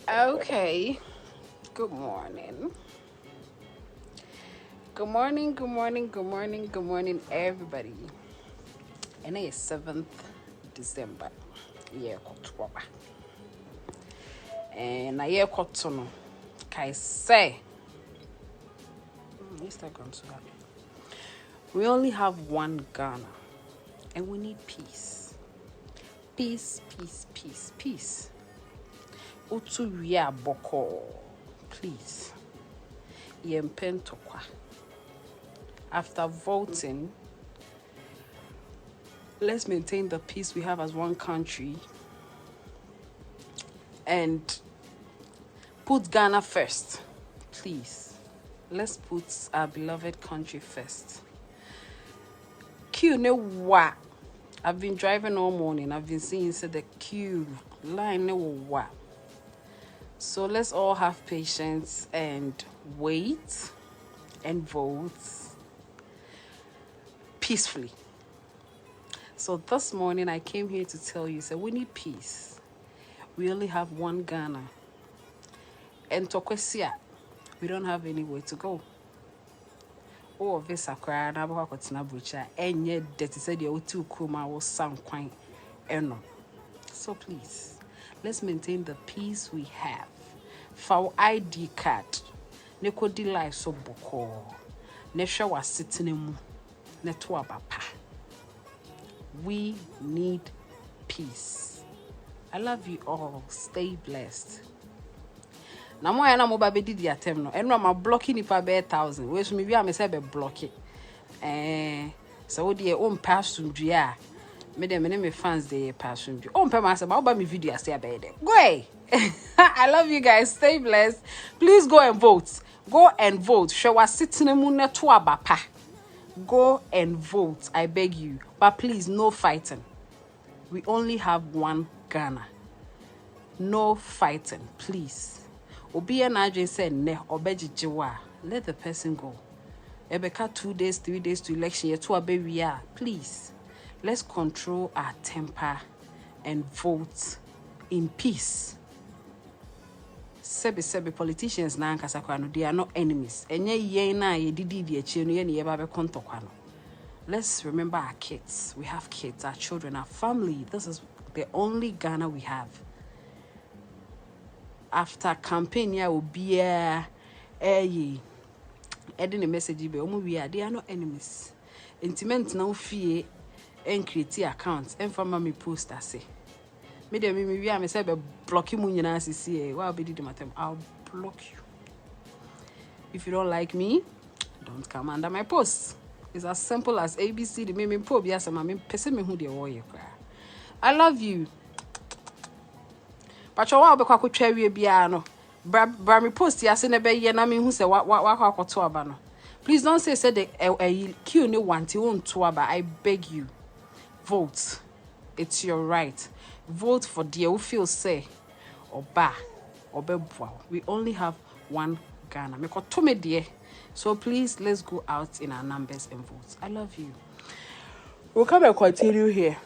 Okay. Good morning. Good morning, good morning, good morning, good morning, everybody. And it is 7th December. Yeah, October. And I hear Kotono. Kai say. Instagram so happy. We only have one Ghana. And we need peace. Peace, peace, peace, peace. Utu ria boko. Please. Yempentokwa. After voting, let's maintain the peace we have as one country and put Ghana first. Please. Let's put our beloved country first. Queue ne wa. I've been driving all morning. I've been seeing the queue line ne wa. So let's all have patience and wait and vote peacefully. So this morning I came here to tell you, we need peace. We only have one Ghana. And Tokwesia, we don't have anywhere to go. Oh, this akra na ba kwatina bucha enye dirty said you two kuma will sound quite eno. So please, let's maintain the peace we have. For ID card, ne kodi life so boko. Ne sha was sitting mu. Ne to abapa. We need peace. I love you all. Stay blessed. Na mo ya na mo ba be di atem no. Eno ma blocking nipa be 1,000. We so me wi am say be block it. So wo de o mpa asundue a me de me fans de pass asundue. O mpa ma say ba me video ase be de. Go ahead. I love you guys. Stay blessed. Please go and vote. Go and vote. Show us sitting mu na to abapa. Go and vote. I beg you. But please, no fighting. We only have one Ghana. No fighting, please. Obi and I said ne obejijiwa. Let the person go. Ebeka 2 days, 3 days to election. Please, let's control our temper and vote in peace. Sebe politicians na nkasa kwa no, they are not enemies. Enye ye na ye didi di echi no ye ne ye ba be konto kwa no. Let's remember our kids. We have kids, our children, our family. This is the only Ghana we have. After campaign ya will be adding a message be they are not enemies. Intimate now fear and create accounts and for me post I say. Me I say be block you munyana see why be the matter. I'll block you. If you don't like me, don't come under my post. It's as simple as ABC. The me po be as I person me who they warrior. I love you. But you be kwa kutwa wie bia no. Bra me post ya se ne be ye na me hu se wa kwakoto aba no. Please don't say the queue ne want you won't to aba. I beg you. Vote. It's your right. Vote for the who feel say oba obebwa. We only have one Ghana. Me ko to me die. So please let's go out in our numbers and vote. I love you. We'll come and continue here.